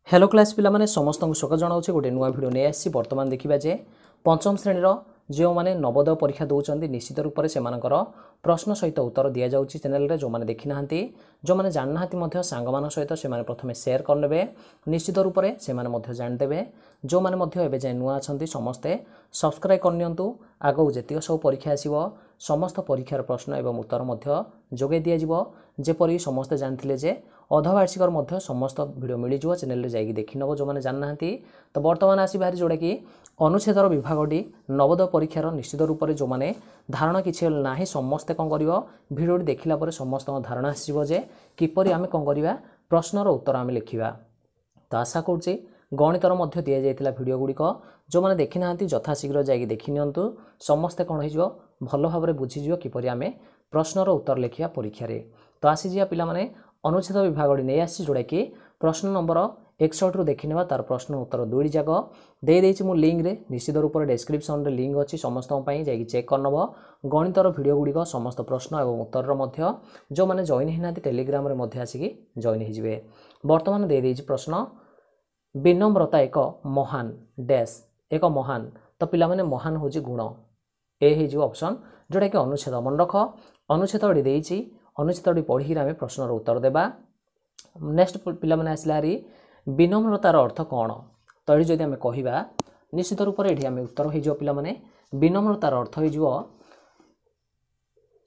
Hello class पिला माने समस्त को स्वागत जनाऊँ गोटे नुआ भिडियो नहीं आसी बर्तमान देखा जे पंचम श्रेणी जो मैंने नवोदय परीक्षा दौरान निश्चित रूप से प्रश्न सहित उत्तर दि जाऊँगी चैनल जो मैंने देखी ना जो मैंने जानना सांग मान सहित से प्रथम सेयार करने निश्चित रूप से जानदेवे जो मैंने जाए नुआ अच्छा समस्ते सब्सक्राइब करनी आगू जी सब परीक्षा आसो समस्त परीक्षार प्रश्न एवं उत्तर जोगे दिपर समस्ते जानते जे अर्धवार्षिक समस्त भिडियो मिल जाव चैनल जाकि देखी नब जो मैंने जानना तो बर्तमान आसी बाहरी जोटा कि अनुच्छेदर विभागटी नवोदय परीक्षार निश्चित रूप से जो मैंने धारणा किसी ना समस्ते कौन कर भिडियो देखला समस्त धारणा आसजे किपर आम कौन करवा प्रश्नर उत्तर आम लिखा तो आशा करुच्चे गणितर दि जाता भिडियो गुड़िक जो मैंने देखी ना यथाशीघ्र जाकि देखी नियंतु समस्ते कौन हो भल भाव बुझीज किपर आम प्रश्नर उत्तर लिखा परीक्षा तो आसीजा पिलाने अनुच्छेद विभाग नहीं आसी जोड़ा कि प्रश्न नंबर 61 रु देखी ना तार प्रश्न उत्तर दुईटी जाक दे मु लिंक रे निश्चित रूप से डिस्क्रिप्शन रे लिंक अच्छी समस्त जाकि चेक करनब गणितर भिडियो गुड़िक समस्त प्रश्न और उत्तर जो मैंने जॉइन होना टेलीग्राम रे आसिकी जॉइन होजिबे वर्तमान दे प्रश्न विनम्रता एक महान डैश एक महान तो पिला माने महान हूँ गुण ए हो ऑप्शन जोटा कि अनुच्छेद मन रख अनुच्छेद देती अनुच्छेद पढ़ी आम प्रश्नर उत्तर देवा नेक्स्ट पिला माने आसला हारी विनम्रतार अर्थ कौन तो ये जदि आम कहवा निश्चित रूप से ये उत्तर हो पिला माने विनम्रतार अर्थ हो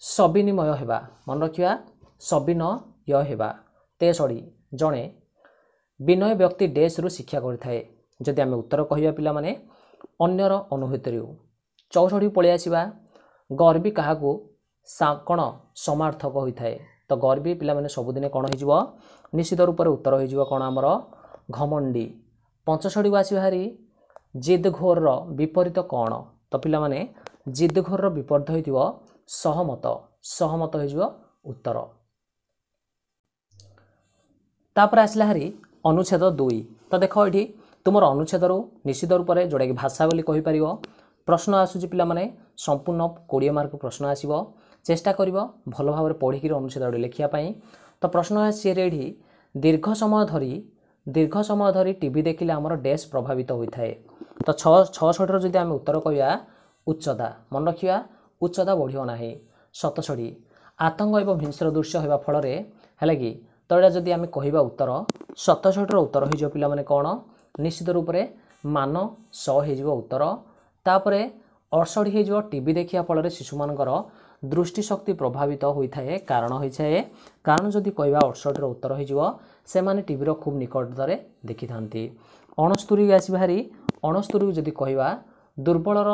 सविनिमय होगा मन रखा सविनय होगा तेसड़ी जड़े विनय व्यक्ति डैश रु शिक्षा करें जदि आम उत्तर कहवा पिला माने अन्यर अनुभूति 64 पलि आसवा गर्वी क्या कौन समार्थक होता है तो गर्वी पिला माने सबुदिने कौन हो निश्चित रूप से उत्तर हो कौन आमर घमंडी 65 आसवा हारी जिद घोर विपरीत कौन तो पिला माने जिद घोर विपरीत हो सहमत सहमत हो उत्तर तापर आसला हारी अनुच्छेद 2 तो देख ये तुम अनुच्छेद निश्चित रूप से जोड़ा कि भाषा बोली कहीपर प्रश्न आसूँ पिला माने संपूर्ण 20 मार्क प्रश्न आसो चेष्टा कर भल भाव पढ़ी अनुच्छेद लिखापी तो प्रश्न आसी दीर्घ समय धरी टीवी देखिले आमर डैश प्रभावित होता है तो 66 जदि आम उत्तर कहवा उच्चता मन रखा उच्चता बढ़ो ना 67 आतंक एवं हिंसर दृश्य होगा फल है कि तो यहाँ जदि आम कहवा उत्तर 67 उत्तर हो पिला माने कौन निश्चित रूप से मान 100 हो उत्तर तापर 68 हो टीवी देखा फल शिशु मानकर दृष्टिशक्ति प्रभावित होता है कारण होता है कारण जदि कहवा 68 उत्तर हो टीवी खूब निकटतरे देखि था 69 आस भारी 69 जदि कहवा दुर्बलर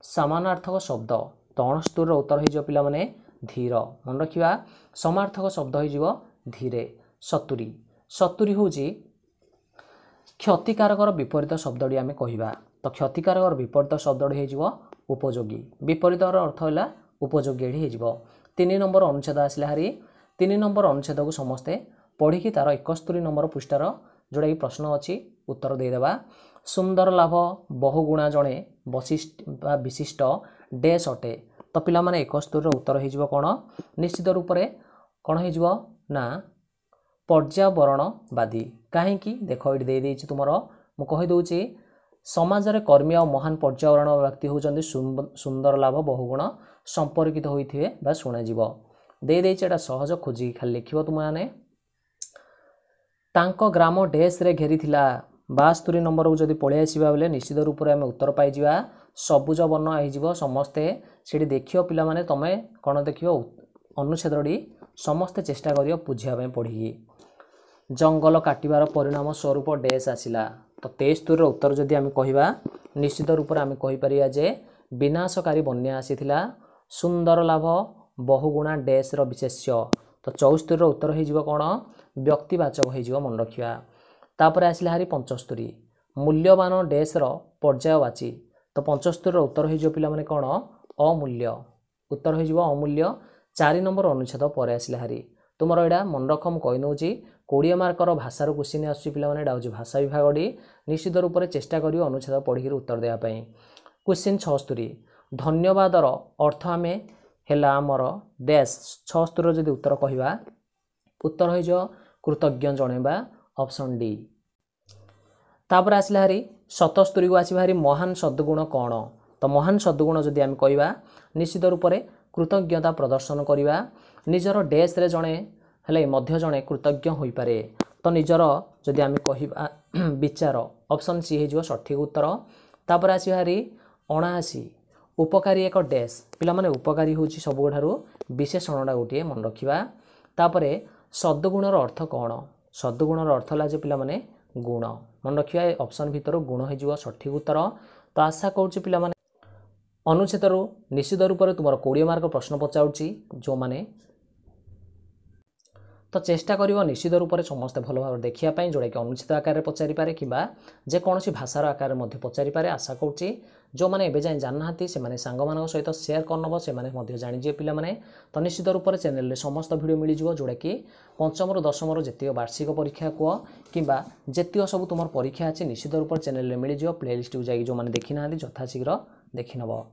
सामानार्थक शब्द तो 69 उत्तर हो पिला माने धीर मन रखा समार्थक शब्द हो धीरे 70 हूँ क्षतिकारकर विपरीत शब्दटी आम कहवा तो क्षतिकारकर विपरीत शब्दटी हो उपयोगी विपरीत अर्थ है उपयोगी हो 3 नंबर अनुच्छेद आसला हारी 3 नंबर अनुच्छेद को समस्ते पढ़ी तार 71 नंबर पृष्ठार जोड़ा कि प्रश्न अच्छी उत्तर देदेवा सुंदर लाभ बहुगुणा जड़े विशिष्ट डैश अटे तो पिला माने 71 उत्तर हो कौन निश्चित रूप से कौन हो ना पर्यावरणवादी कहीं देख ये तुम मु कहीदे समाज रे कर्मी और महान पर्यावरण व्यक्ति होती सुंदर लाभ बहुगुण संपर्कित होते बा शुणाजी देटा सहज खोजी खाली लिख तुमने तांको ग्राम डैश रे घेरी 72 नंबर को जब पलि आसवा बेले निश्चित रूप से आम उत्तर पाइबा सबुज वर्ण हो समस्ते से देख पिला माने तमें कौन देख अनुच्छेदी समस्ते चेष्टा कर बुझापी पढ़ी जंगल काटिबार परिणाम स्वरूप डैश आसला तो 73 उत्तर जदि आम कहवा निश्चित रूप से आम कहीपर जे विनाशकारी बन्या आसीथिला सुंदर लाभ बहुगुणा डैश विशेष्य तो 74 उत्तर हो कौन व्यक्तिवाचक हो मन रखा तापर आसला हारी 75 मूल्यवान डैश पर्यायवाची तो 75 उत्तर हो पिला माने कौन अमूल्य उत्तर हो अमूल्य 4 नंबर अनुच्छेद पर आसला हारी तुम यहाँ मन रख मुझे कही नौ 20 मार्कर भाषार क्वेश्चन आसूँ पे भाषा विभाग निश्चित रूप से चेष्टा कर अनुच्छेद पढ़ी उत्तर देवाई क्वेश्चन 76 धन्यवादर अर्थ आम है आमर डैश 76 जदि उत्तर कहवा उत्तर हो कृतज्ञ जणेबा ऑप्शन डी तापर आसला हारी 77 को आसवा हारी महान सद्गुण कौन। तो महान सद्गुण जदि आम कहवा निश्चित रूप से कृतज्ञता प्रदर्शन करवा निजर डेस रे जड़े हेले मध्य जड़े कृतज्ञ हो पारे। तो निजर जदि आम कहवा विचार ऑप्शन सी हो सठिक उत्तर। तापर आसवा हारी 79 उपकारी एक डेस पिला माने उपकारी होची सबुठारु विशेषणटा गोटे मन रखिबा। तापर सद्गुणर अर्थ कौन। सद्गुणर अर्थ ला जे पिला माने गुण मन रखिबा ऑप्शन भितर गुण हो सठिक उत्तर। तो आशा करूँ पिला माने अनुच्छेद निश्चित रूप से तुम 20 मार्क प्रश्न पचाऊँगी जो माने तो चेष्टा करिवो निश्चित रूप से समस्त भल भाव देखियापाई जोड़ा कि अनुच्छेद आकार में पचारि पारे कि जेकोसी भाषार आकार में पचारि पारे। आशा करुच्ची जो मैंने एवं जाए जानना से सांग मान सहित सेयार करनब से जाणीजे पिला माने। तो निश्चित रूप से चैनल में समस्त भिडियो मिल जाव जोड़ा कि पंचम रु दशम जितक वार्षिक परीक्षा कह कि जितक सब तुम परीक्षा अच्छी निश्चित रूप से चैनल में मिल जाव। प्लेलिस्ट को जाकि जो मैंने देखी ना यथाशीघ्र देखी नब।